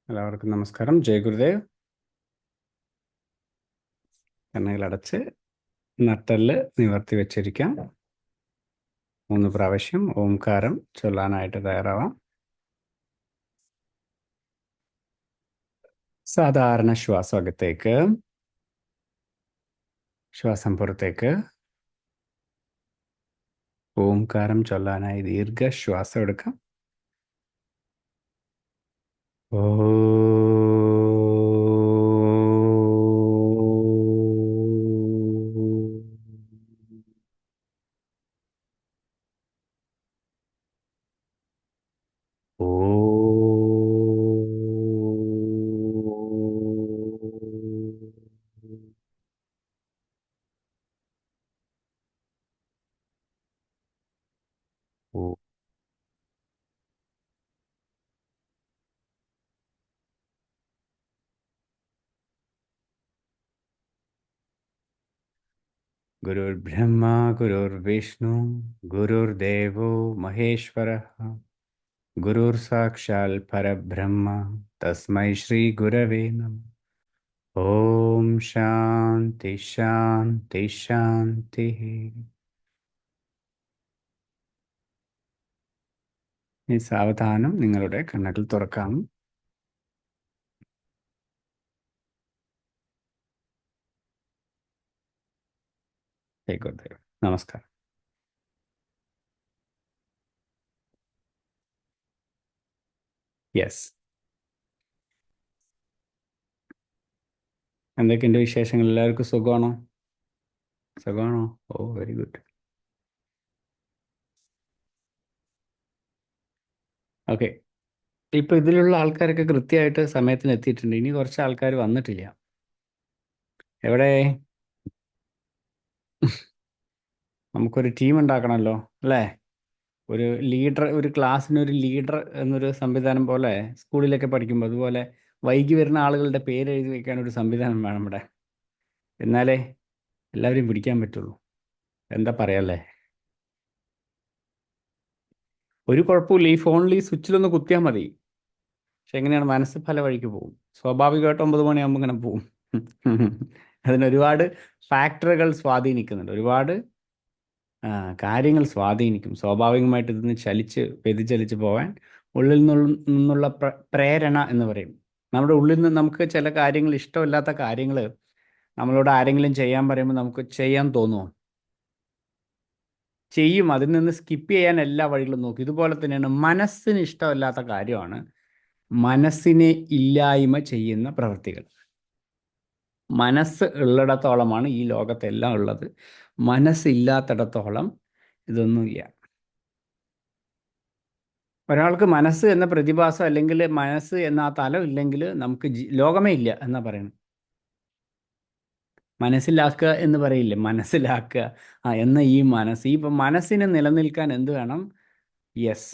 എല്ലാവർക്കും നമസ്കാരം. ജയ് ഗുരുദേവ്. കണ്ണുകളടച്ച് നട്ടെല്ല് നിവർത്തി വെച്ചിരിക്കാം. 3 പ്രാവശ്യം ഓംകാരം ചൊല്ലാനായിട്ട് തയ്യാറാവാം. സാധാരണ ശ്വാസം അകത്തേക്ക്, ശ്വാസം പുറത്തേക്ക്. ഓംകാരം ചൊല്ലാനായി ദീർഘശ്വാസം എടുക്കാം. ഓ ഗുരുർബ്രഹ്മ ഗുരുർവിഷ്ണു ഗുരുർദേവോ മഹേശ്വരഃ ഗുരുർ സാക്ഷാൽ പരബ്രഹ്മ തസ്മൈ ശ്രീ ഗുരവേ നമഃ. ഓം ശാന്തി ശാന്തി ശാന്തി. ഈ സാവധാനം നിങ്ങളുടെ കണ്ണുകൾ തുറക്കാം. ജയ് ഗുരുദേവ്. നമസ്കാരം. യെസ്. എന്തൊക്കെയുണ്ട് വിശേഷങ്ങൾ? എല്ലാവർക്കും സുഖമാണോ? സുഖമാണോ? ഓ, വെരി ഗുഡ്. ഓക്കെ. ഇപ്പൊ ഇതിലുള്ള ആൾക്കാരൊക്കെ കൃത്യമായിട്ട് സമയത്തിന് എത്തിയിട്ടുണ്ട്. ഇനി കുറച്ച് ആൾക്കാർ വന്നിട്ടില്ല. എവിടെ? നമുക്കൊരു ടീം ഉണ്ടാക്കണമല്ലോ, അല്ലേ? ഒരു ലീഡർ, ഒരു ക്ലാസ്സിന് ഒരു ലീഡർ എന്നൊരു സംവിധാനം പോലെ സ്കൂളിലൊക്കെ പഠിക്കുമ്പോൾ അതുപോലെ വൈകി വരുന്ന ആളുകളുടെ പേര് എഴുതി വെക്കാൻ ഒരു സംവിധാനം വേണം ഇവിടെ. എന്നാലേ എല്ലാവരെയും പിടിക്കാൻ പറ്റുള്ളൂ. എന്താ പറയല്ലേ? ഒരു കുഴപ്പമില്ല, ഈ ഫോണിൽ ഈ സ്വിച്ചിലൊന്ന് കുത്തിയാൽ മതി. പക്ഷെ എങ്ങനെയാണ്, മനസ്സ് പല വഴിക്ക് പോകും. സ്വാഭാവികമായിട്ട് 9 മണിയാകുമ്പോൾ ഇങ്ങനെ പോകും. അതിനൊരുപാട് ഫാക്ടറുകൾ സ്വാധീനിക്കുന്നുണ്ട്. ഒരുപാട് കാര്യങ്ങൾ സ്വാധീനിക്കും. സ്വാഭാവികമായിട്ട് ഇതിന് വ്യതിചലിച്ച് പോകാൻ ഉള്ളിൽ നിന്നുള്ള പ്രേരണ എന്ന് പറയും. നമ്മുടെ ഉള്ളിൽ നിന്ന് നമുക്ക് ചില കാര്യങ്ങൾ, ഇഷ്ടമില്ലാത്ത കാര്യങ്ങൾ നമ്മളോട് ആരെങ്കിലും ചെയ്യാൻ പറയുമ്പോൾ നമുക്ക് ചെയ്യാൻ തോന്നുമോ? ചെയ്യും. അതിൽ നിന്ന് സ്കിപ്പ് ചെയ്യാൻ എല്ലാ വഴികളും നോക്കും. ഇതുപോലെ തന്നെയാണ് മനസ്സിന് ഇഷ്ടമില്ലാത്ത കാര്യമാണ് മനസ്സിനെ ഇല്ലായ്മ ചെയ്യുന്ന പ്രവൃത്തികൾ. മനസ്സ് ഉള്ളിടത്തോളമാണ് ഈ ലോകത്തെല്ലാം ഉള്ളത്. മനസ്സില്ലാത്തിടത്തോളം ഇതൊന്നുമില്ല. ഒരാൾക്ക് മനസ്സ് എന്ന പ്രതിഭാസം അല്ലെങ്കിൽ മനസ്സ് എന്ന ആ തലം ഇല്ലെങ്കിൽ നമുക്ക് ലോകമേ ഇല്ല എന്നാ പറയുന്നത്. മനസ്സിലാക്കുക എന്ന് പറയില്ലേ, മനസ്സിലാക്കുക. എന്ന ഈ മനസ്സ്, ഈ മനസ്സിന് നിലനിൽക്കാൻ എന്ത് വേണം? യെസ്,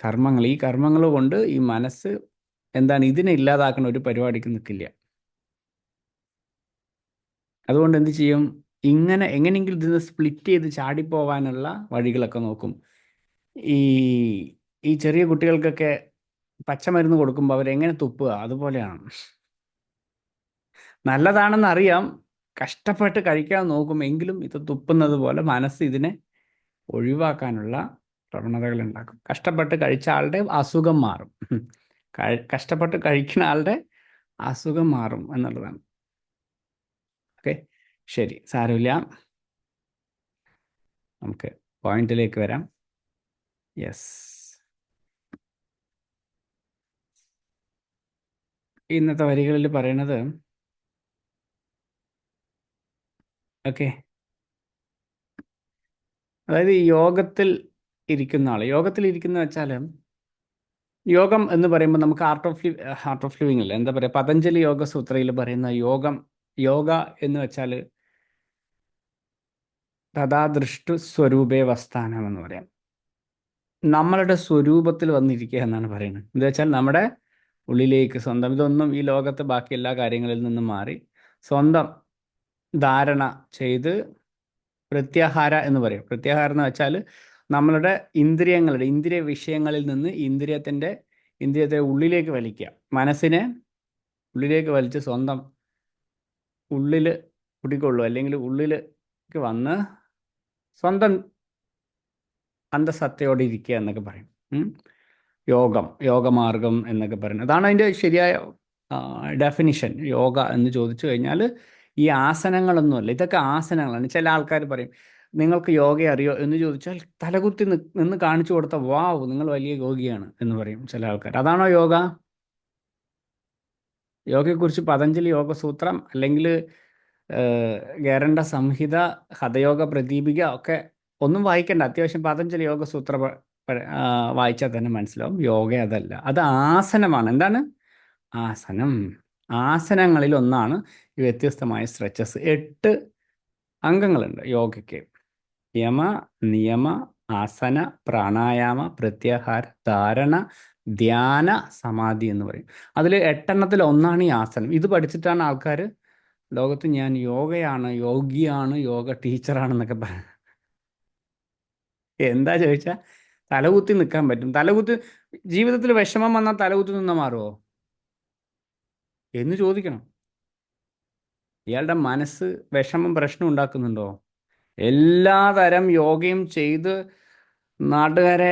കർമ്മങ്ങൾ. ഈ കർമ്മങ്ങൾ കൊണ്ട് ഈ മനസ്സ് എന്താണ്, ഇതിനെ ഇല്ലാതാക്കുന്ന ഒരു പരിപാടിക്ക് നിൽക്കില്ല. അതുകൊണ്ട് എന്ത് ചെയ്യും? എങ്ങനെയെങ്കിലും ഇതിന് സ്പ്ലിറ്റ് ചെയ്ത് ചാടിപ്പോവാനുള്ള വഴികളൊക്കെ നോക്കും. ഈ ഈ ചെറിയ കുട്ടികൾക്കൊക്കെ പച്ചമരുന്ന് കൊടുക്കുമ്പോൾ അവരെങ്ങനെ തുപ്പുക, അതുപോലെയാണ്. നല്ലതാണെന്ന് അറിയാം, കഷ്ടപ്പെട്ട് കഴിക്കാൻ നോക്കും, എങ്കിലും ഇത് തുപ്പുന്നത് പോലെ മനസ്സ് ഇതിനെ ഒഴിവാക്കാനുള്ള പ്രവണതകൾ ഉണ്ടാക്കും. കഷ്ടപ്പെട്ട് കഴിച്ച ആളുടെ അസുഖം മാറും. കഷ്ടപ്പെട്ട് കഴിക്കുന്ന ആളുടെ അസുഖം മാറും എന്നുള്ളതാണ്. ഓക്കെ, ശരി, സാരമില്ല. നമുക്ക് പോയിന്റിലേക്ക് വരാം. യെസ്. ഇന്നത്തെ വരികളിൽ പറയണത്, ഓക്കെ, അതായത് യോഗത്തിൽ ഇരിക്കുന്ന വെച്ചാൽ, യോഗം എന്ന് പറയുമ്പോൾ നമുക്ക് ഹാർട്ട് ഓഫ് ലിവിങ് അല്ല, എന്താ പറയുക, പതഞ്ജലി യോഗ സൂത്രയിൽ പറയുന്ന യോഗ എന്ന് വെച്ചാൽ തഥാ ദൃഷ്ടു സ്വരൂപേ വസ്ഥാനം എന്ന് പറയാം. നമ്മളുടെ സ്വരൂപത്തിൽ വന്നിരിക്കുക എന്നാണ് പറയുന്നത്. എന്താ വെച്ചാൽ നമ്മുടെ ഉള്ളിലേക്ക് സ്വന്തം, ഇതൊന്നും ഈ ലോകത്ത് ബാക്കി എല്ലാ കാര്യങ്ങളിൽ നിന്നും മാറി സ്വന്തം ധാരണ ചെയ്ത് പ്രത്യാഹാര എന്ന് പറയും. പ്രത്യാഹാരം എന്ന് വെച്ചാൽ നമ്മളുടെ ഇന്ദ്രിയ വിഷയങ്ങളിൽ നിന്ന് ഇന്ദ്രിയത്തിൻ്റെ ഇന്ദ്രിയത്തെ ഉള്ളിലേക്ക് വലിക്കുക, മനസ്സിനെ ഉള്ളിലേക്ക് വലിച്ച് സ്വന്തം ഉള്ളിൽ കുടിക്കൊള്ളു, അല്ലെങ്കിൽ ഉള്ളിലേക്ക് വന്ന് സ്വന്തം അന്തസത്തയോടെ ഇരിക്കുക എന്നൊക്കെ പറയും. യോഗമാർഗം എന്നൊക്കെ പറയുന്നത് അതാണ് അതിൻ്റെ ശരിയായ ഡെഫിനിഷൻ. യോഗ എന്ന് ചോദിച്ചു കഴിഞ്ഞാൽ ഈ ആസനങ്ങളൊന്നുമല്ല, ഇതൊക്കെ ആസനങ്ങളാണ്. ചില ആൾക്കാർ പറയും നിങ്ങൾക്ക് യോഗ അറിയോ എന്ന് ചോദിച്ചാൽ തലകുത്തി നിന്ന് കാണിച്ചു കൊടുത്ത വാവ് നിങ്ങൾ വലിയ യോഗിയാണ് എന്ന് പറയും ചില ആൾക്കാർ. അതാണോ യോഗ? യോഗയെക്കുറിച്ച് പതഞ്ജലി യോഗസൂത്രം അല്ലെങ്കിൽ ഗേരണ്ട സംഹിത, ഹതയോഗ പ്രദീപിക ഒക്കെ ഒന്നും വായിക്കണ്ട. അത്യാവശ്യം പതഞ്ജലി യോഗസൂത്ര വായിച്ചാൽ തന്നെ മനസ്സിലാവും യോഗ അതല്ല, അത് ആസനമാണ്. എന്താണ് ആസനം? ആസനങ്ങളിൽ ഒന്നാണ് ഈ വ്യത്യസ്തമായ സ്ട്രെച്ചസ്. 8 അംഗങ്ങളുണ്ട് യോഗയ്ക്ക്: യമ, നിയമ, ആസന, പ്രാണായാമ, പ്രത്യാഹാര, ധാരണ, ധ്യാന, സമാധി എന്ന് പറയും. അതിൽ 8 ഒന്നാണ് ഈ ആസനം. ഇത് പഠിച്ചിട്ടാണ് ആൾക്കാർ ലോകത്ത് ഞാൻ യോഗയാണ്, യോഗിയാണ്, യോഗ ടീച്ചറാണെന്നൊക്കെ പറയുന്നത്. എന്താ ചോദിച്ചാൽ തലകുത്തി നിൽക്കാൻ പറ്റും. തലകുത്തി ജീവിതത്തിൽ വിഷമം വന്നാൽ തലകുത്തി നിന്നാൽ മാറുമോ എന്ന് ചോദിക്കണം. ഇയാളുടെ മനസ്സ് വിഷമം പ്രശ്നം ഉണ്ടാക്കുന്നുണ്ടോ? എല്ലാതരം യോഗയും ചെയ്ത് നാട്ടുകാരെ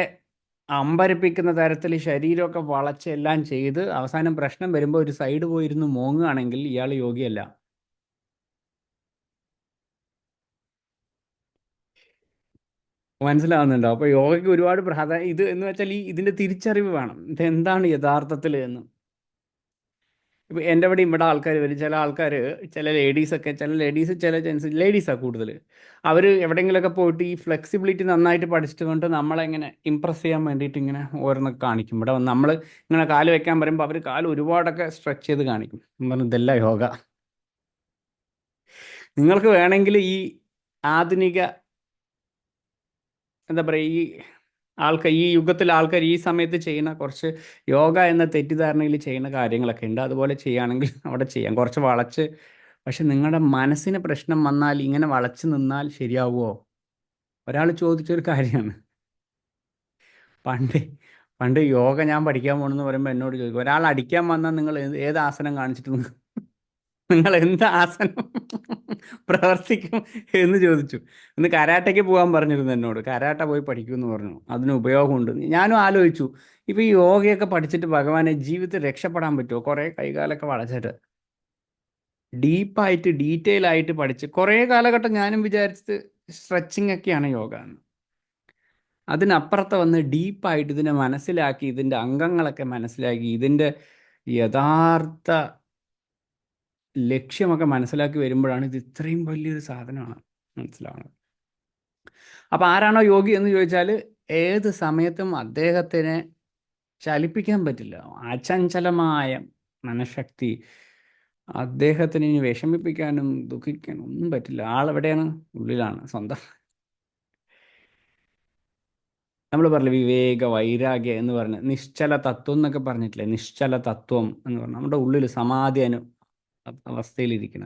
അമ്പരപ്പിക്കുന്ന തരത്തിൽ ശരീരമൊക്കെ വളച്ച് എല്ലാം ചെയ്ത് അവസാനം പ്രശ്നം വരുമ്പോൾ ഒരു സൈഡ് പോയിരുന്ന് മോങ്ങുകയാണെങ്കിൽ ഇയാൾ യോഗിയല്ല. മനസ്സിലാവുന്നുണ്ടോ? അപ്പോൾ യോഗയ്ക്ക് ഒരുപാട് പ്രാധാന്യം ഇത് എന്ന് വെച്ചാൽ ഇതിൻ്റെ തിരിച്ചറിവ് വേണം, ഇതെന്താണ് യഥാർത്ഥത്തിൽ എന്ന്. ഇപ്പോൾ എൻ്റെ ഇവിടെ ആൾക്കാർ വരും. ചില ആൾക്കാർ, ചില ലേഡീസൊക്കെ, ചില ജെൻസ്, ലേഡീസാണ് കൂടുതൽ. അവർ എവിടെയെങ്കിലുമൊക്കെ പോയിട്ട് ഈ ഫ്ലെക്സിബിലിറ്റി നന്നായിട്ട് പഠിച്ചിട്ട് കൊണ്ട് നമ്മളെങ്ങനെ ഇമ്പ്രസ് ചെയ്യാൻ വേണ്ടിയിട്ട് ഇങ്ങനെ ഓരോന്നൊക്കെ കാണിക്കും. ഇവിടെ വന്ന് നമ്മൾ ഇങ്ങനെ കാല് വെക്കാൻ പറയുമ്പോൾ അവർ കാല് ഒരുപാടൊക്കെ സ്ട്രെച്ച് ചെയ്ത് കാണിക്കും. പറഞ്ഞു ഇതല്ല യോഗ. നിങ്ങൾക്ക് വേണമെങ്കിൽ ഈ ആധുനിക എന്താ പറയുക, ഈ യുഗത്തിൽ ആൾക്കാർ ഈ സമയത്ത് ചെയ്യുന്ന കുറച്ച് യോഗ എന്ന തെറ്റിദ്ധാരണയിൽ ചെയ്യുന്ന കാര്യങ്ങളൊക്കെ ഉണ്ട്. അതുപോലെ ചെയ്യുകയാണെങ്കിൽ അവിടെ ചെയ്യാം, കുറച്ച് വളച്ച്. പക്ഷെ നിങ്ങളുടെ മനസ്സിന് പ്രശ്നം വന്നാൽ ഇങ്ങനെ വളച്ച് നിന്നാൽ ശരിയാവുമോ? ഒരാൾ ചോദിച്ചൊരു കാര്യമാണ്. പണ്ട് പണ്ട് യോഗ ഞാൻ പഠിക്കാൻ പോകണമെന്ന് പറയുമ്പോൾ എന്നോട് ചോദിക്കും, ഒരാൾ അടിക്കാൻ വന്നാൽ നിങ്ങൾ ഏത് ആസനം കാണിച്ചിട്ട് നിങ്ങൾ എന്ത് ആസനം പ്രവർത്തിക്കും എന്ന് ചോദിച്ചു. ഇന്ന് കരാട്ടയ്ക്ക് പോകാൻ പറഞ്ഞിരുന്നു എന്നോട്. കരാട്ട പോയി പഠിക്കുമെന്ന് പറഞ്ഞു, അതിന് ഉപയോഗമുണ്ട്. ഞാനും ആലോചിച്ചു, ഇപ്പോൾ ഈ യോഗയൊക്കെ പഠിച്ചിട്ട് ഭഗവാനെ ജീവിതത്തിൽ രക്ഷപ്പെടാൻ പറ്റുമോ? കുറേ കൈകാലൊക്കെ വളച്ചിട്ട് ഡീപ്പായിട്ട് ഡീറ്റെയിൽ ആയിട്ട് പഠിച്ച് കുറേ കാലഘട്ടം ഞാനും വിചാരിച്ചത് സ്ട്രെച്ചിങ് ഒക്കെയാണ് യോഗ എന്ന്. അതിനപ്പുറത്ത് വന്ന് ഡീപ്പായിട്ട് ഇതിനെ മനസ്സിലാക്കി, ഇതിൻ്റെ അംഗങ്ങളൊക്കെ മനസ്സിലാക്കി, ഇതിൻ്റെ യഥാർത്ഥ ലക്ഷ്യമൊക്കെ മനസ്സിലാക്കി വരുമ്പോഴാണ് ഇത് ഇത്രയും വലിയൊരു സാധനമാണ് മനസ്സിലാവുന്നത്. അപ്പോൾ ആരാണോ യോഗി എന്ന് ചോദിച്ചാൽ ഏത് സമയത്തും അദ്ദേഹത്തിനെ ചലിപ്പിക്കാൻ പറ്റില്ല. അചഞ്ചലമായ മനഃശക്തി. അദ്ദേഹത്തിന് ഇനി വിഷമിപ്പിക്കാനും ദുഃഖിക്കാനും ഒന്നും പറ്റില്ല. ആളെവിടെയാണ്? ഉള്ളിലാണ്, സ്വന്തം. നമ്മൾ പറഞ്ഞില്ല വിവേക വൈരാഗ്യം എന്ന് പറഞ്ഞ് നിശ്ചല തത്വം എന്നൊക്കെ പറഞ്ഞിട്ടില്ലേ? നിശ്ചല തത്വം എന്ന് പറഞ്ഞാൽ നമ്മുടെ ഉള്ളിൽ സമാധി അവസ്ഥയിലിരിക്കുന്ന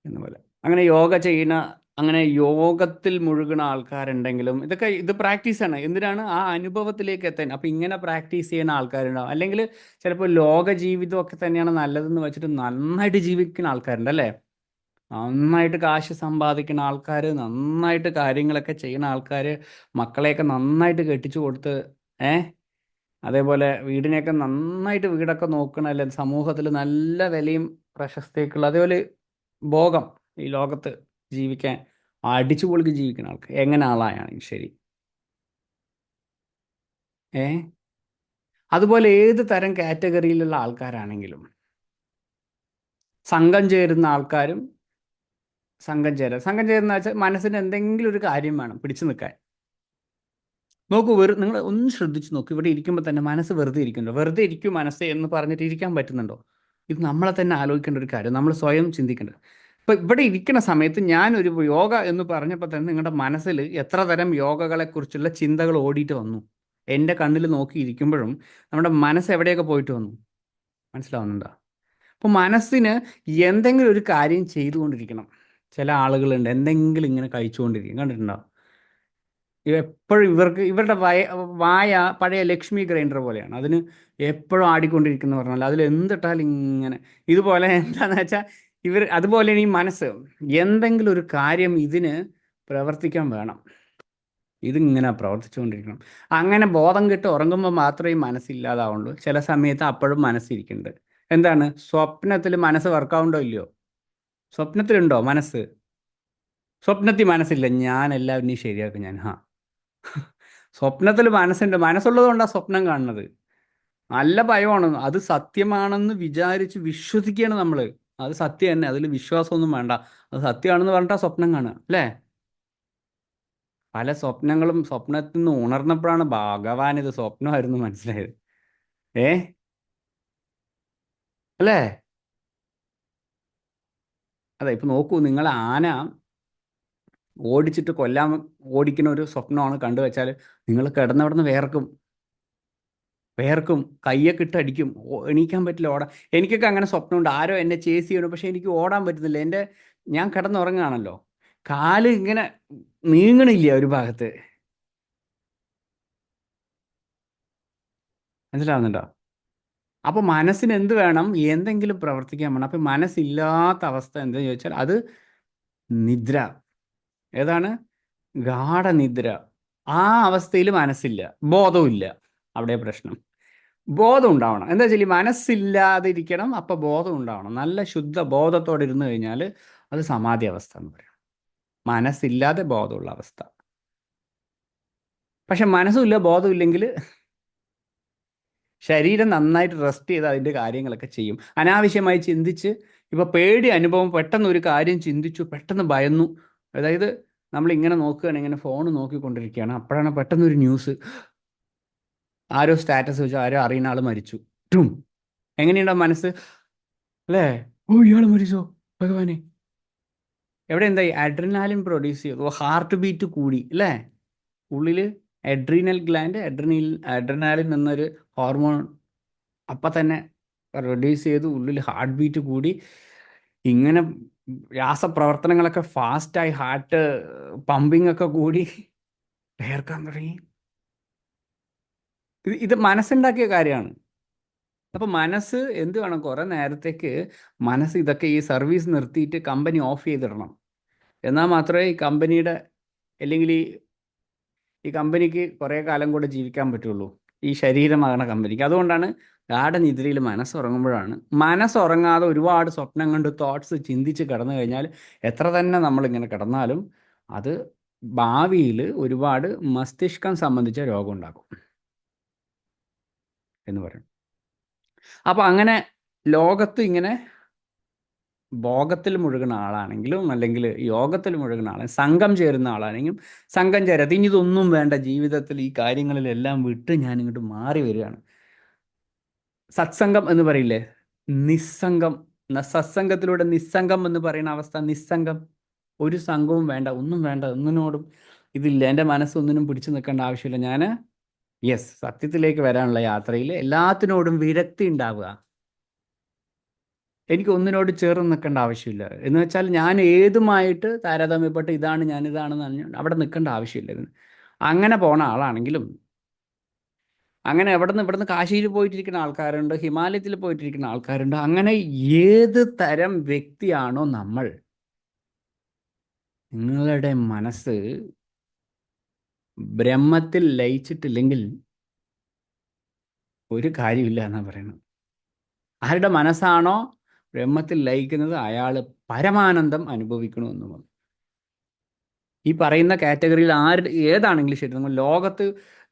എന്ന് പോലെ. അങ്ങനെ യോഗ ചെയ്യുന്ന, അങ്ങനെ യോഗത്തിൽ മുഴുകുന്ന ആൾക്കാരുണ്ടെങ്കിലും ഇത് പ്രാക്ടീസാണ്. എന്തിനാണ്? ആ അനുഭവത്തിലേക്ക് എത്താൻ. അപ്പം ഇങ്ങനെ പ്രാക്ടീസ് ചെയ്യുന്ന ആൾക്കാരുണ്ടാവും. അല്ലെങ്കിൽ ചിലപ്പോൾ ലോക ജീവിതമൊക്കെ തന്നെയാണ് നല്ലതെന്ന് വെച്ചിട്ട് നന്നായിട്ട് ജീവിക്കുന്ന ആൾക്കാരുണ്ട് അല്ലേ? നന്നായിട്ട് കാശ് സമ്പാദിക്കുന്ന ആൾക്കാർ, നന്നായിട്ട് കാര്യങ്ങളൊക്കെ ചെയ്യുന്ന ആൾക്കാർ, മക്കളെയൊക്കെ നന്നായിട്ട് കെട്ടിച്ചു കൊടുത്ത് അതേപോലെ വീടിനെയൊക്കെ നന്നായിട്ട് വീടൊക്കെ നോക്കണം, അല്ലെ സമൂഹത്തിൽ നല്ല വിലയും പ്രശസ്തിയൊക്കെയുള്ള, അതേപോലെ ഭോഗം ഈ ലോകത്ത് ജീവിക്കാൻ അടിച്ചു പൊളിക്ക് ജീവിക്കുന്ന ആൾക്ക് എങ്ങനെ ആളായാണ് ശരി. അതുപോലെ ഏത് തരം കാറ്റഗറിയിലുള്ള ആൾക്കാരാണെങ്കിലും സംഘം ചേരുന്ന ആൾക്കാരും സംഘം ചേരുന്ന വെച്ചാൽ മനസ്സിന് എന്തെങ്കിലും ഒരു കാര്യം വേണം പിടിച്ചു നിൽക്കാൻ. നോക്കൂ, നിങ്ങൾ ഒന്ന് ശ്രദ്ധിച്ച് നോക്കൂ. ഇവിടെ ഇരിക്കുമ്പോൾ തന്നെ മനസ്സ് വെറുതെ ഇരിക്കുന്നുണ്ടോ? വെറുതെ ഇരിക്കും മനസ്സ് എന്ന് പറഞ്ഞിട്ട് ഇരിക്കാൻ പറ്റുന്നുണ്ടോ? ഇത് നമ്മളെ തന്നെ ആലോചിക്കേണ്ട ഒരു കാര്യം, നമ്മൾ സ്വയം ചിന്തിക്കേണ്ടത്. ഇപ്പം ഇവിടെ ഇരിക്കുന്ന സമയത്ത് ഞാനൊരു യോഗ എന്ന് പറഞ്ഞപ്പോൾ തന്നെ നിങ്ങളുടെ മനസ്സിൽ എത്ര തരം യോഗകളെക്കുറിച്ചുള്ള ചിന്തകൾ ഓടിയിട്ട് വന്നു. എൻ്റെ കണ്ണിൽ നോക്കിയിരിക്കുമ്പോഴും നമ്മുടെ മനസ്സ് എവിടെയൊക്കെ പോയിട്ട് വന്നു. മനസ്സിലാവുന്നുണ്ടോ? അപ്പോൾ മനസ്സിന് എന്തെങ്കിലും ഒരു കാര്യം ചെയ്തുകൊണ്ടിരിക്കണം. ചില ആളുകളുണ്ട് എന്തെങ്കിലും ഇങ്ങനെ കഴിച്ചുകൊണ്ടിരിക്കും, കണ്ടിട്ടുണ്ടോ? എപ്പോഴും ഇവരുടെ വായ പഴയ ലക്ഷ്മി ഗ്രൈൻഡർ പോലെയാണ്. അതിന് എപ്പോഴും ആടിക്കൊണ്ടിരിക്കുന്ന പറഞ്ഞാൽ അതിൽ എന്തിട്ടാലും ഇങ്ങനെ. ഇതുപോലെ എന്താണെന്ന് വെച്ചാൽ അതുപോലെ ഈ മനസ്സ് എന്തെങ്കിലും ഒരു കാര്യം ഇതിന് പ്രവർത്തിക്കാൻ വേണം. ഇതിങ്ങനെ പ്രവർത്തിച്ചുകൊണ്ടിരിക്കണം. അങ്ങനെ ബോധം കെട്ട് ഉറങ്ങുമ്പോൾ മാത്രമേ ഈ മനസ്സില്ലാതാവുള്ളൂ. ചില സമയത്ത് അപ്പോഴും മനസ്സിരിക്കുന്നുണ്ട്. എന്താണ് സ്വപ്നത്തിൽ മനസ്സ് വർക്കാവുണ്ടോ ഇല്ലയോ? സ്വപ്നത്തിലുണ്ടോ മനസ്സ്? സ്വപ്നത്തിൽ മനസ്സില്ല. ഞാൻ എല്ലാവരെയും ശരിയാക്കും ഞാൻ. സ്വപ്നത്തിൽ മനസ്സുണ്ട്. മനസ്സുള്ളത് കൊണ്ടാണ് സ്വപ്നം കാണുന്നത്. നല്ല ഭയമാണ്. അത് സത്യമാണെന്ന് വിചാരിച്ച് വിശ്വസിക്കുകയാണ് നമ്മൾ. അത് സത്യം തന്നെ, അതിൽ വിശ്വാസമൊന്നും വേണ്ട. അത് സത്യമാണെന്ന് പറഞ്ഞിട്ടാ സ്വപ്നം കാണുക അല്ലേ? പല സ്വപ്നത്തിൽ നിന്ന് ഉണർന്നപ്പോഴാണ് ഭഗവാൻ ഇത് സ്വപ്നമായിരുന്നു മനസ്സിലായത്. ഏ അല്ലേ? അതെ, ഇപ്പൊ നോക്കൂ, നിങ്ങൾ ആന ഓടിച്ചിട്ട് ഓടിക്കുന്ന ഒരു സ്വപ്നമാണ് കണ്ടു വെച്ചാൽ നിങ്ങൾ കിടന്നവിടുന്ന് വേർക്കും കയ്യൊക്കെ ഇട്ട് അടിക്കും. എണീക്കാൻ പറ്റില്ല, ഓടാൻ. എനിക്കൊക്കെ അങ്ങനെ സ്വപ്നമുണ്ട്, ആരോ എന്നെ ചേസ് ചെയ്യണം, പക്ഷെ എനിക്ക് ഓടാൻ പറ്റുന്നില്ല. ഞാൻ കിടന്നുറങ്ങുകയാണല്ലോ, കാല് ഇങ്ങനെ നീങ്ങണില്ല ഒരു ഭാഗത്ത്. മനസ്സിലാവുന്നുണ്ടോ? അപ്പൊ മനസ്സിന് എന്ത് വേണം? എന്തെങ്കിലും പ്രവർത്തിക്കാൻ വേണം. അപ്പൊ മനസ്സില്ലാത്ത അവസ്ഥ എന്താന്ന് ചോദിച്ചാൽ അത് നിദ്ര. ഏതാണ്? ഗാഠനിദ്ര. ആ അവസ്ഥയിൽ മനസ്സില്ല, ബോധവുമില്ല. അവിടെ പ്രശ്നം. ബോധം ഉണ്ടാവണം. എന്താ വെച്ചാൽ ഈ മനസ്സില്ലാതിരിക്കണം, അപ്പൊ ബോധം ഉണ്ടാവണം. നല്ല ശുദ്ധ ബോധത്തോടെ ഇരുന്ന് കഴിഞ്ഞാൽ അത് സമാധി അവസ്ഥ എന്ന് പറയും. മനസ്സില്ലാതെ ബോധമുള്ള അവസ്ഥ. പക്ഷെ മനസ്സുമില്ല, ബോധമില്ലെങ്കിൽ ശരീരം നന്നായിട്ട് റെസ്റ്റ് ചെയ്ത് അതിൻ്റെ കാര്യങ്ങളൊക്കെ ചെയ്യും. അനാവശ്യമായി ചിന്തിച്ച്, ഇപ്പോൾ പേടി അനുഭവം, പെട്ടെന്ന് ഒരു കാര്യം ചിന്തിച്ചു, പെട്ടെന്ന് ഭയന്നു. അതായത് നമ്മളിങ്ങനെ നോക്കുകയാണ്, ഇങ്ങനെ ഫോൺ നോക്കിക്കൊണ്ടിരിക്കുകയാണ്, അപ്പോഴാണ് പെട്ടെന്ന് ഒരു ന്യൂസ്, ആരോ സ്റ്റാറ്റസ് വെച്ചു, ആരോ അറിയുന്ന ആൾ മരിച്ചു. ടും. എങ്ങനെയുണ്ടാവും മനസ്സ്? അല്ലേ? ഓ, ഇയാൾ മരിച്ചോ ഭഗവാനെ! എവിടെ എന്തായി? അഡ്രിനാലിൻ പ്രൊഡ്യൂസ് ചെയ്തു, ഹാർട്ട് ബീറ്റ് കൂടി അല്ലേ? ഉള്ളിൽ അഡ്രിനാലിൻ എന്നൊരു ഹോർമോൺ അപ്പം തന്നെ റെഡ്യൂസ് ചെയ്ത് ഉള്ളിൽ ഹാർട്ട് ബീറ്റ് കൂടി, ഇങ്ങനെ രാസപ്രവർത്തനങ്ങളൊക്കെ ഫാസ്റ്റായി, ഹാർട്ട് പമ്പിങ് ഒക്കെ കൂടി വേർക്കാൻ തുടങ്ങി. ഇത് മനസ്സുണ്ടാക്കിയ കാര്യമാണ്. അപ്പം മനസ്സ് എന്ത് വേണം? കുറേ നേരത്തേക്ക് മനസ്സ് ഇതൊക്കെ ഈ സർവീസ് നിർത്തിയിട്ട് കമ്പനി ഓഫ് ചെയ്തിടണം. എന്നാൽ മാത്രമേ ഈ കമ്പനിയുടെ, അല്ലെങ്കിൽ ഈ കമ്പനിക്ക് കുറേ കാലം കൂടെ ജീവിക്കാൻ പറ്റുള്ളൂ, ഈ ശരീരമാകണ കമ്പനിക്ക്. അതുകൊണ്ടാണ് ഗാഠനിദ്രയിൽ മനസ്സുറങ്ങുമ്പോഴാണ്. മനസ്സുറങ്ങാതെ ഒരുപാട് സ്വപ്നം കണ്ട് തോട്ട്സ് ചിന്തിച്ച് കിടന്നു കഴിഞ്ഞാൽ എത്ര തന്നെ നമ്മളിങ്ങനെ കിടന്നാലും അത് ഭാവിയിൽ ഒരുപാട് മസ്തിഷ്കം സംബന്ധിച്ച രോഗം ഉണ്ടാക്കും എന്ന് പറയും. അപ്പോൾ അങ്ങനെ ലോകത്ത് ഇങ്ങനെ ഭോഗത്തിൽ മുഴുകുന്ന ആളാണെങ്കിലും, അല്ലെങ്കിൽ യോഗത്തിൽ മുഴുകുന്ന ആളാണെങ്കിൽ, സംഘം ചേരുന്ന ആളാണെങ്കിലും, സംഘം ചേരാത്ത, ഇനി ഇതൊന്നും വേണ്ട ജീവിതത്തിൽ, ഈ കാര്യങ്ങളിലെല്ലാം വിട്ട് ഞാൻ ഇങ്ങോട്ട് മാറി വരികയാണ്. സത്സംഗം എന്ന് പറയില്ലേ? നിസ്സംഗം. സത്സംഗത്തിലൂടെ നിസ്സംഗം എന്ന് പറയുന്ന അവസ്ഥ. നിസ്സംഗം, ഒരു സംഘവും വേണ്ട, ഒന്നും വേണ്ട, ഒന്നിനോടും ഇതില്ല, എൻ്റെ മനസ്സൊന്നിനും പിടിച്ചു നിൽക്കേണ്ട ആവശ്യമില്ല. ഞാൻ സത്യത്തിലേക്ക് വരാനുള്ള യാത്രയിൽ എല്ലാത്തിനോടും വിരക്തി ഉണ്ടാവുക. എനിക്ക് ഒന്നിനോട് ചേർന്ന് നിൽക്കേണ്ട ആവശ്യമില്ല. എന്ന് വെച്ചാൽ ഞാൻ ഏതുമായിട്ട് താരതമ്യപ്പെട്ട് ഇതാണെന്ന് അവിടെ നിൽക്കേണ്ട ആവശ്യമില്ല. അങ്ങനെ പോണ ആളാണെങ്കിലും, അങ്ങനെ ഇവിടുന്ന് കാശിയിൽ പോയിട്ടിരിക്കുന്ന ആൾക്കാരുണ്ട്, ഹിമാലയത്തിൽ പോയിട്ടിരിക്കുന്ന ആൾക്കാരുണ്ട്. അങ്ങനെ ഏത് തരം വ്യക്തിയാണോ നമ്മൾ, നിങ്ങളുടെ മനസ്സ് ബ്രഹ്മത്തിൽ ലയിച്ചിട്ടില്ലെങ്കിൽ ഒരു കാര്യമില്ല എന്നാണ് പറയുന്നത്. ആരുടെ മനസ്സാണോ ബ്രഹ്മത്തിൽ ലയിക്കുന്നത് അയാൾ പരമാനന്ദം അനുഭവിക്കണമെന്ന്. ഈ പറയുന്ന കാറ്റഗറിയിൽ ഏതാണെങ്കിലും ശരി, നമ്മൾ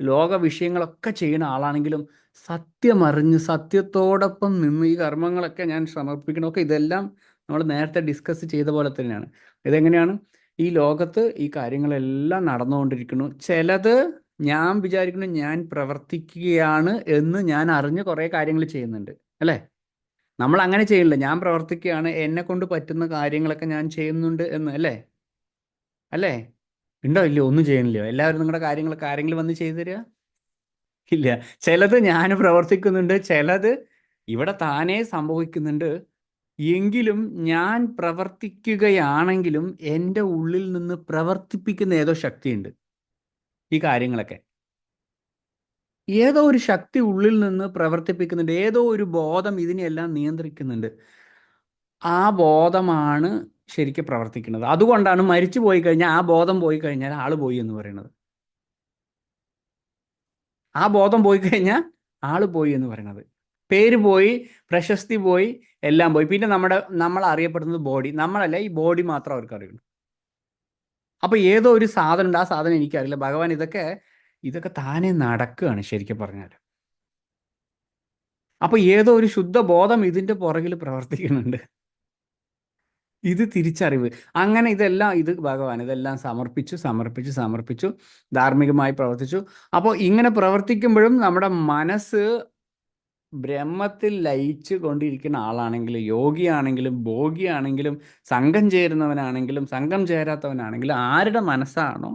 ലോക വിഷയങ്ങളൊക്കെ ചെയ്യുന്ന ആളാണെങ്കിലും സത്യമറിഞ്ഞ് സത്യത്തോടൊപ്പം നിന്ന് ഈ കർമ്മങ്ങളൊക്കെ ഞാൻ സമർപ്പിക്കണമൊക്കെ, ഇതെല്ലാം നമ്മൾ നേരത്തെ ഡിസ്കസ് ചെയ്ത പോലെ തന്നെയാണ്. ഇതെങ്ങനെയാണ്? ഈ ലോകത്ത് ഈ കാര്യങ്ങളെല്ലാം നടന്നുകൊണ്ടിരിക്കുന്നു. ചിലത് ഞാൻ വിചാരിക്കുന്നു ഞാൻ പ്രവർത്തിക്കുകയാണ് എന്ന് ഞാൻ അറിഞ്ഞ് കുറേ കാര്യങ്ങൾ ചെയ്യുന്നുണ്ട് അല്ലേ? നമ്മൾ അങ്ങനെ ചെയ്യില്ല, ഞാൻ പ്രവർത്തിക്കുകയാണ്, എന്നെ കൊണ്ട് പറ്റുന്ന കാര്യങ്ങളൊക്കെ ഞാൻ ചെയ്യുന്നുണ്ട് എന്ന് അല്ലേ? അല്ലേ? ഉണ്ടോ ഇല്ലയോ? ഒന്നും ചെയ്യണില്ലയോ? എല്ലാവരും നിങ്ങളുടെ കാര്യങ്ങളൊക്കെ ആരെങ്കിലും വന്ന് ചെയ്തു തരിക? ഇല്ല. ചിലത് ഞാൻ പ്രവർത്തിക്കുന്നുണ്ട്, ചിലത് ഇവിടെ താനേ സംഭവിക്കുന്നുണ്ട്. എങ്കിലും ഞാൻ പ്രവർത്തിക്കുകയാണെങ്കിലും എൻ്റെ ഉള്ളിൽ നിന്ന് പ്രവർത്തിപ്പിക്കുന്ന ഏതോ ശക്തിയുണ്ട്. ഈ കാര്യങ്ങളൊക്കെ ഏതോ ഒരു ശക്തി ഉള്ളിൽ നിന്ന് പ്രവർത്തിപ്പിക്കുന്നുണ്ട്, ഏതോ ഒരു ബോധം ഇതിനെയെല്ലാം നിയന്ത്രിക്കുന്നുണ്ട്. ആ ബോധമാണ് ശരിക്കും പ്രവർത്തിക്കുന്നത്. അതുകൊണ്ടാണ് മരിച്ചു പോയി കഴിഞ്ഞാൽ, ആ ബോധം പോയി കഴിഞ്ഞാൽ ആള് പോയി എന്ന് പറയുന്നത്. ആ ബോധം പോയി കഴിഞ്ഞാൽ ആള് പോയി എന്ന് പറയുന്നത്. പേര് പോയി, പ്രശസ്തി പോയി, എല്ലാം പോയി. പിന്നെ നമ്മൾ അറിയപ്പെടുന്നത് ബോഡി, നമ്മളല്ല, ഈ ബോഡി മാത്രം അവർക്ക് അറിയുള്ളൂ. അപ്പൊ ഏതോ ഒരു സാധനം ഉണ്ട്, ആ സാധനം എനിക്കറിയില്ല. ഭഗവാൻ ഇതൊക്കെ താനെ നടക്കുകയാണ് ശരിക്കും പറഞ്ഞാൽ. അപ്പൊ ഏതോ ഒരു ശുദ്ധ ബോധം ഇതിന്റെ പുറകിൽ പ്രവർത്തിക്കുന്നുണ്ട്. ഇത് തിരിച്ചറിവ്. അങ്ങനെ ഇത് ഭഗവാൻ ഇതെല്ലാം സമർപ്പിച്ചു സമർപ്പിച്ചു സമർപ്പിച്ചു, ധാർമ്മികമായി പ്രവർത്തിച്ചു. അപ്പോൾ ഇങ്ങനെ പ്രവർത്തിക്കുമ്പോഴും നമ്മുടെ മനസ്സ് ബ്രഹ്മത്തിൽ ലയിച്ചു കൊണ്ടിരിക്കുന്ന ആളാണെങ്കിലും, യോഗിയാണെങ്കിലും, ഭോഗിയാണെങ്കിലും, സംഘം ചേരുന്നവനാണെങ്കിലും, സംഘം ചേരാത്തവനാണെങ്കിലും, ആരുടെ മനസ്സാണോ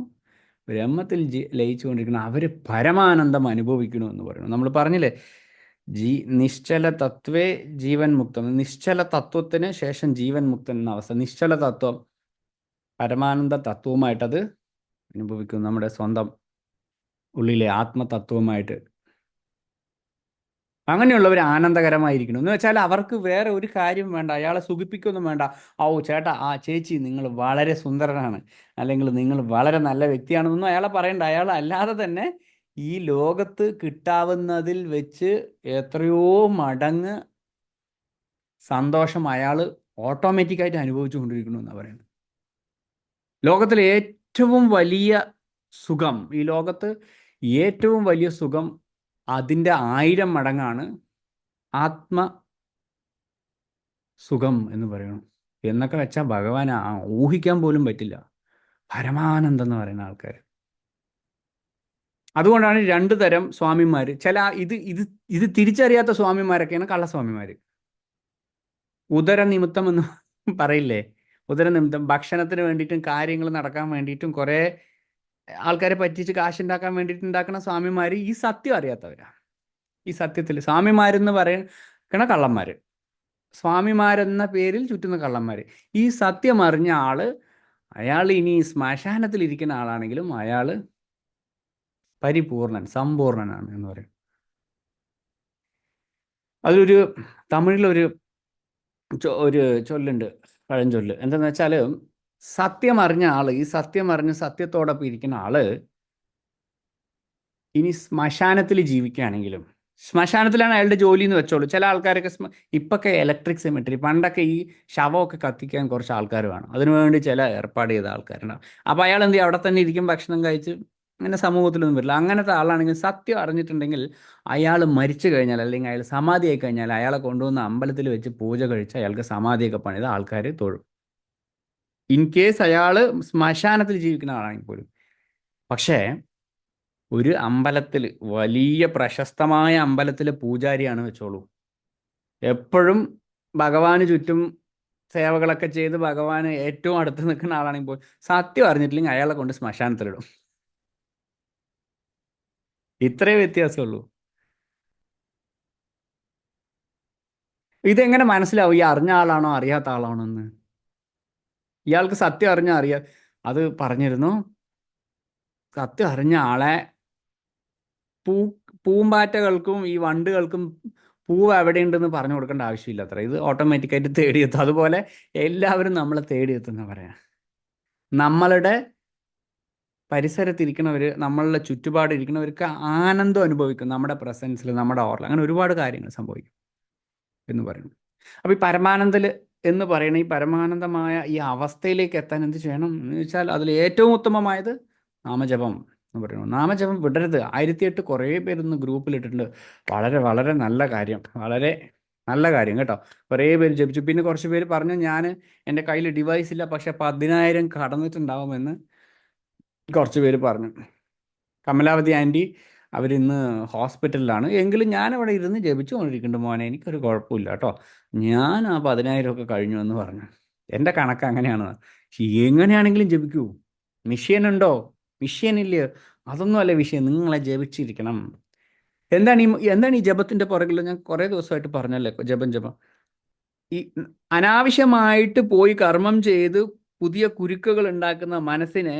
ബ്രഹ്മത്തിൽ ലയിച്ചു കൊണ്ടിരിക്കുന്നത്, അവർ പരമാനന്ദം അനുഭവിക്കണമെന്ന് പറയുന്നു. നമ്മൾ പറഞ്ഞില്ലേ, നിശ്ചല തത്വേ ജീവൻ മുക്തം. നിശ്ചല തത്വത്തിന് ശേഷം ജീവൻ മുക്തൻ എന്ന അവസ്ഥ. നിശ്ചല തത്വം പരമാനന്ദ തത്വവുമായിട്ടത് അനുഭവിക്കുന്നു, നമ്മുടെ സ്വന്തം ഉള്ളിലെ ആത്മതത്വമായിട്ട്. അങ്ങനെയുള്ളവർ ആനന്ദകരമായിരിക്കണം എന്ന് വെച്ചാൽ അവർക്ക് വേറെ ഒരു കാര്യം വേണ്ട, അയാളെ സുഖിപ്പിക്കൊന്നും വേണ്ട. ഓ ചേട്ടാ, ആ ചേച്ചി നിങ്ങൾ വളരെ സുന്ദരനാണ്, അല്ലെങ്കിൽ നിങ്ങൾ വളരെ നല്ല വ്യക്തിയാണെന്നൊന്നും അയാളെ പറയണ്ട. അയാൾ അല്ലാതെ തന്നെ ഈ ലോകത്ത് കിട്ടാവുന്നതിൽ വെച്ച് എത്രയോ മടങ്ങ് സന്തോഷം അയാൾ ഓട്ടോമാറ്റിക്കായിട്ട് അനുഭവിച്ചു കൊണ്ടിരിക്കുന്നു എന്നാണ് പറയുന്നത്. ലോകത്തിലെ ഏറ്റവും വലിയ സുഖം, ഈ ലോകത്ത് ഏറ്റവും വലിയ സുഖം അതിൻ്റെ 1000 മടങ്ങാണ് ആത്മ സുഖം എന്ന് പറയണം. എന്നൊക്കെ വെച്ചാൽ ഭഗവാൻ ഊഹിക്കാൻ പോലും പറ്റില്ല പരമാനന്ദം എന്ന് പറയുന്ന ആൾക്കാർ. അതുകൊണ്ടാണ് 2 തരം സ്വാമിമാർ. ഇത് തിരിച്ചറിയാത്ത സ്വാമിമാരൊക്കെയാണ് കള്ളസ്വാമിമാർ. ഉദരനിമിത്തം എന്ന് പറയില്ലേ, ഉദരനിമിത്തം. ഭക്ഷണത്തിന് വേണ്ടിയിട്ടും കാര്യങ്ങൾ നടക്കാൻ വേണ്ടിയിട്ടും കുറേ ആൾക്കാരെ പറ്റിച്ച് കാശുണ്ടാക്കാൻ വേണ്ടിയിട്ട് ഉണ്ടാക്കുന്ന സ്വാമിമാർ ഈ സത്യം അറിയാത്തവരാ. ഈ സത്യത്തിൽ സ്വാമിമാരെന്ന് പറയണ കള്ളന്മാർ, സ്വാമിമാരെന്ന പേരിൽ ചുറ്റുന്ന കള്ളന്മാർ. ഈ സത്യം അറിഞ്ഞ അയാൾ ഇനി ശ്മശാനത്തിലിരിക്കുന്ന ആളാണെങ്കിലും അയാൾ പരിപൂർണൻ, സമ്പൂർണനാണ് എന്ന് പറയും. അതിലൊരു തമിഴിലൊരു ഒരു ചൊല്ലുണ്ട്, പഴഞ്ചൊല്ല്. എന്താന്ന് വെച്ചാൽ, സത്യം അറിഞ്ഞ ഈ സത്യം അറിഞ്ഞ് സത്യത്തോടൊപ്പം ഇരിക്കുന്ന ഇനി ശ്മശാനത്തിൽ ജീവിക്കുകയാണെങ്കിലും, ശ്മശാനത്തിലാണ് അയാളുടെ ജോലി എന്ന് വെച്ചോളൂ. ചില ആൾക്കാരൊക്കെ ഇപ്പൊക്കെ ഇലക്ട്രിക് സെമിട്രി, പണ്ടൊക്കെ ഈ ശവമൊക്കെ കത്തിക്കാൻ കുറച്ച് ആൾക്കാർ വേണം, അതിനുവേണ്ടി ചില ഏർപ്പാട് ചെയ്ത ആൾക്കാരുണ്ടാവും. അപ്പോൾ അയാൾ എന്ത് ചെയ്യും, അവിടെ തന്നെ ഇരിക്കും, ഭക്ഷണം കഴിച്ച്, അങ്ങനെ സമൂഹത്തിലൊന്നും വരില്ല. അങ്ങനത്തെ ആളാണെങ്കിൽ സത്യം അറിഞ്ഞിട്ടുണ്ടെങ്കിൽ അയാൾ മരിച്ചു കഴിഞ്ഞാൽ, അല്ലെങ്കിൽ അയാൾ സമാധിയായി കഴിഞ്ഞാൽ, അയാളെ കൊണ്ടുവന്ന് അമ്പലത്തിൽ വെച്ച് പൂജ കഴിച്ച് അയാൾക്ക് സമാധിയൊക്കെ പണിത് ആൾക്കാർ തൊഴും. ഇൻ കേസ് അയാൾ ശ്മശാനത്തിൽ ജീവിക്കുന്ന ആളാണെങ്കിൽ പോലും. പക്ഷേ ഒരു അമ്പലത്തിൽ, വലിയ പ്രശസ്തമായ അമ്പലത്തിലെ പൂജാരിയാണ് വെച്ചോളൂ, എപ്പോഴും ഭഗവാന് ചുറ്റും സേവകളൊക്കെ ചെയ്ത് ഭഗവാന് ഏറ്റവും അടുത്ത് നിൽക്കുന്ന ആളാണെങ്കിൽ പോലും സത്യം അറിഞ്ഞിട്ടില്ലെങ്കിൽ അയാളെ കൊണ്ട് ശ്മശാനത്തിലിടും. ഇത്രേ വ്യത്യാസമുള്ളൂ. ഇതെങ്ങനെ മനസ്സിലാവും ഈ അറിഞ്ഞ ആളാണോ അറിയാത്ത ആളാണോ എന്ന്? ഇയാൾക്ക് സത്യം അറിയാം. അത് പറഞ്ഞിരുന്നു, സത്യം അറിഞ്ഞ ആളെ പൂമ്പാറ്റകൾക്കും ഈ വണ്ടുകൾക്കും പൂവ് എവിടെയുണ്ടെന്ന് പറഞ്ഞു കൊടുക്കേണ്ട ആവശ്യമില്ല അത്ര. ഇത് ഓട്ടോമാറ്റിക്കായിട്ട് തേടിയെത്തും. അതുപോലെ എല്ലാവരും നമ്മളെ തേടിയെത്തുന്ന പറയാം. നമ്മളുടെ പരിസരത്തിരിക്കണവർ, നമ്മളുടെ ചുറ്റുപാട് ഇരിക്കുന്നവർക്ക് ആനന്ദം അനുഭവിക്കും നമ്മുടെ പ്രസൻസിൽ, നമ്മുടെ ഓറിൽ. അങ്ങനെ ഒരുപാട് കാര്യങ്ങൾ സംഭവിക്കും എന്ന് പറയുന്നു. അപ്പോൾ ഈ പരമാനന്ദൽ എന്ന് പറയുന്ന ഈ പരമാനന്ദമായ ഈ അവസ്ഥയിലേക്ക് എത്താൻ എന്ത് ചെയ്യണം എന്ന് വെച്ചാൽ, അതിൽ ഏറ്റവും ഉത്തമമായത് നാമജപം എന്ന് പറയുന്നു. നാമജപം വിടരുത്. 1008 കുറേ പേരൊന്ന് ഗ്രൂപ്പിലിട്ടിട്ടുണ്ട്. വളരെ വളരെ നല്ല കാര്യം, വളരെ നല്ല കാര്യം കേട്ടോ. കുറേ പേര് ജപിച്ചു. പിന്നെ കുറച്ച് പേര് പറഞ്ഞു, എൻ്റെ കയ്യിൽ ഡിവൈസ് ഇല്ല, പക്ഷെ 10,000 കടന്നിട്ടുണ്ടാവുമെന്ന് കുറച്ച് പേര് പറഞ്ഞു. കമലാവതി ആൻറ്റി അവരിന്ന് ഹോസ്പിറ്റലിലാണ്, എങ്കിലും ഞാനവിടെ ഇരുന്ന് ജപിച്ചു കൊണ്ടിരിക്കുന്നുണ്ട് മോനെ, എനിക്കൊരു കുഴപ്പമില്ല കേട്ടോ, ഞാൻ ആ 10,000 ഒക്കെ കഴിഞ്ഞു എന്ന് പറഞ്ഞു. എൻ്റെ കണക്ക് അങ്ങനെയാണ്. എങ്ങനെയാണെങ്കിലും ജപിക്കൂ. മിഷ്യൻ ഉണ്ടോ, മിഷ്യൻ ഇല്ലയോ, അതൊന്നും അല്ല വിഷയം, നിങ്ങളെ ജപിച്ചിരിക്കണം. എന്താണ് ഈ ജപത്തിൻ്റെ പുറകിൽ? ഞാൻ കുറേ ദിവസമായിട്ട് പറഞ്ഞല്ലേ, ജപം. ഈ അനാവശ്യമായിട്ട് പോയി കർമ്മം ചെയ്ത് പുതിയ കുരുക്കുകൾ ഉണ്ടാക്കുന്ന മനസ്സിനെ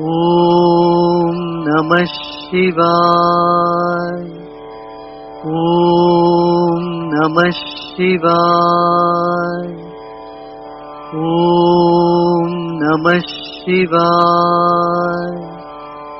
ॐ नमः शिवाय। ॐ नमः शिवाय। ॐ नमः शिवाय।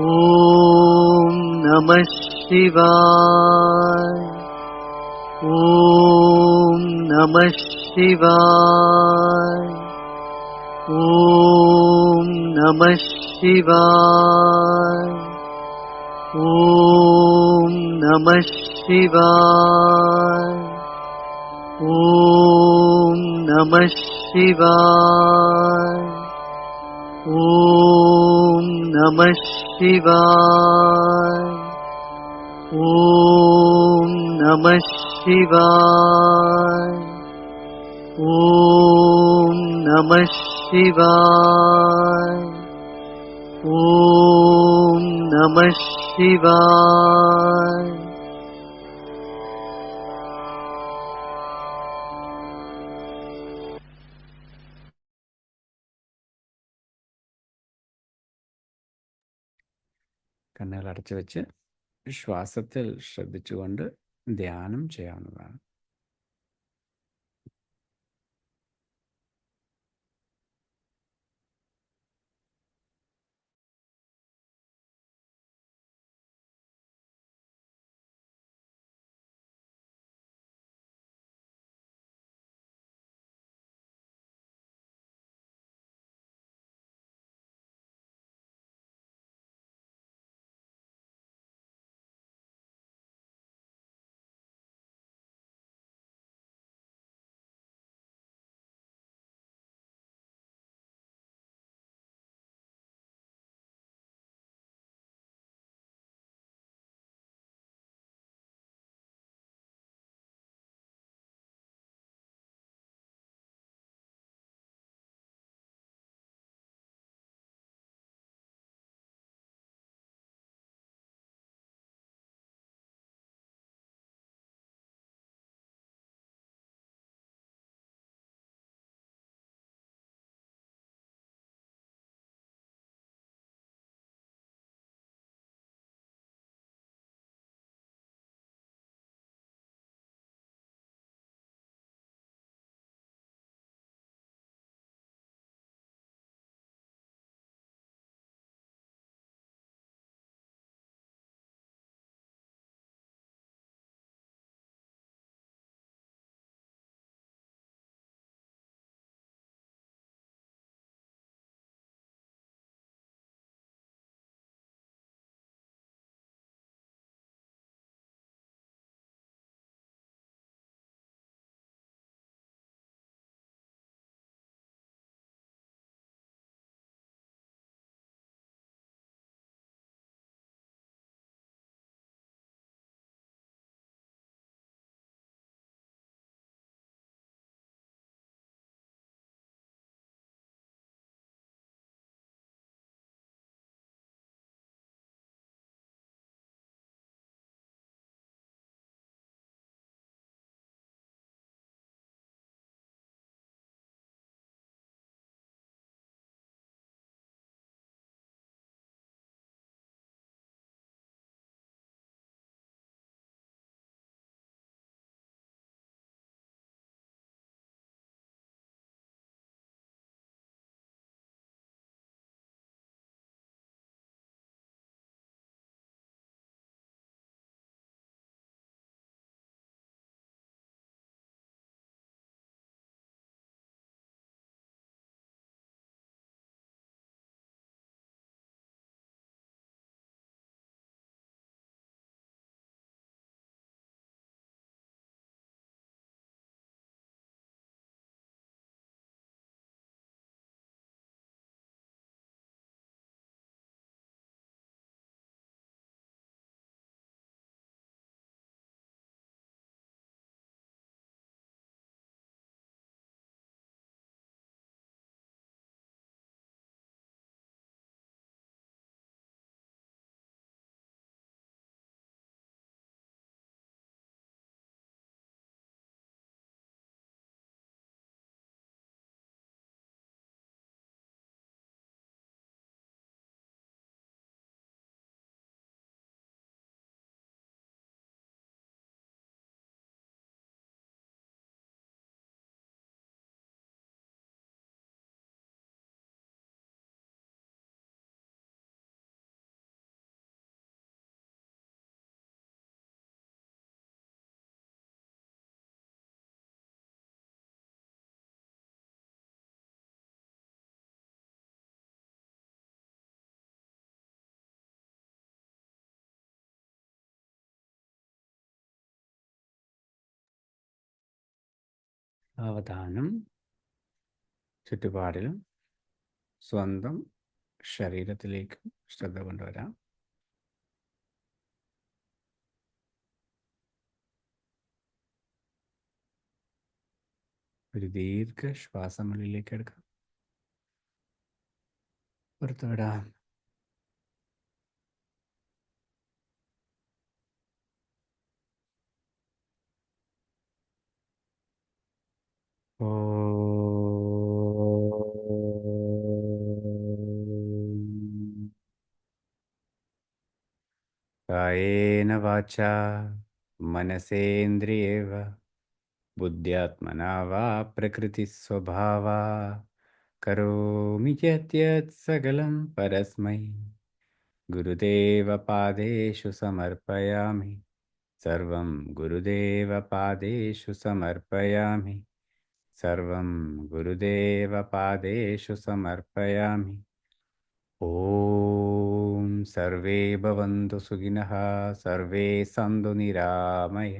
ॐ नमः शिवाय। ॐ नमः शिवाय। ॐ नमः शिवाय। ॐ नमः शिवाय। ॐ नमः शिवाय। ॐ नमः शिवाय। ॐ नमः शिवाय। ॐ नमः शिवाय। ॐ नमः शिवाय। കണ്ണുകൾ അടച്ചു വെച്ച് ശ്വാസത്തിൽ ശ്രദ്ധിച്ചുകൊണ്ട് ധ്യാനം ചെയ്യാവുന്നതാണ്. സാവധാനം ചുറ്റുപാടിലും സ്വന്തം ശരീരത്തിലേക്കും ശ്രദ്ധ കൊണ്ടുവരാം. ഒരു ദീർഘശ്വാസം ഉള്ളിലേക്ക് എടുക്കാം, പുറത്തുവിടാം. കായേന വാചാ മനസേന്ദ്രിയേ വാ ബുദ്ധ്യാത്മനാ വാ പ്രകൃതി സ്വഭാവാ കരോമി യദ്യത് സകലം പരസ്മൈ ഗുരുദേവ പാദേഷു സമർപ്പയാമി. സർവം ഗുരുദേവ പാദേഷു സമർപ്പയാമി. സർവം ഗുരുദേവ പാദേഷു സമർപ്പയാമി. ഓം സർവേ ഭവന്തു സുഖിനഃ, സർവേ സന്തു നിരാമയ,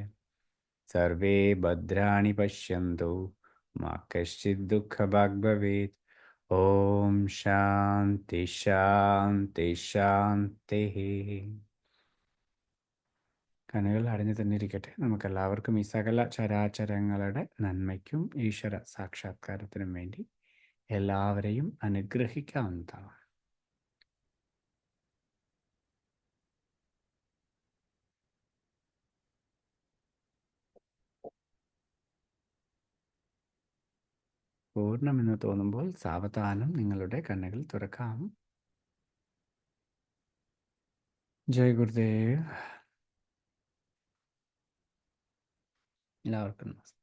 സർവേ ഭദ്രാണി പശ്യന്തു, മാ കശ്ചിത് ദുഃഖഭാഗ് ഭവേത്. ഓം ശാന്തി ശാന്തി ശാന്തി. കണ്ണുകൾ അടഞ്ഞു തന്നെ ഇരിക്കട്ടെ. നമുക്കെല്ലാവർക്കും ഈ സകല ചരാചരങ്ങളുടെ നന്മയ്ക്കും ഈശ്വര സാക്ഷാത്കാരത്തിനും വേണ്ടി എല്ലാവരെയും അനുഗ്രഹിക്കാവുന്നതാണ്. പൂർണ്ണമെന്ന് തോന്നുമ്പോൾ സാവധാനം നിങ്ങളുടെ കണ്ണുകൾ തുറക്കാം. ജയ് ഗുരുദേവ്. എല്ലാവർക്കും നമസ്കാരം.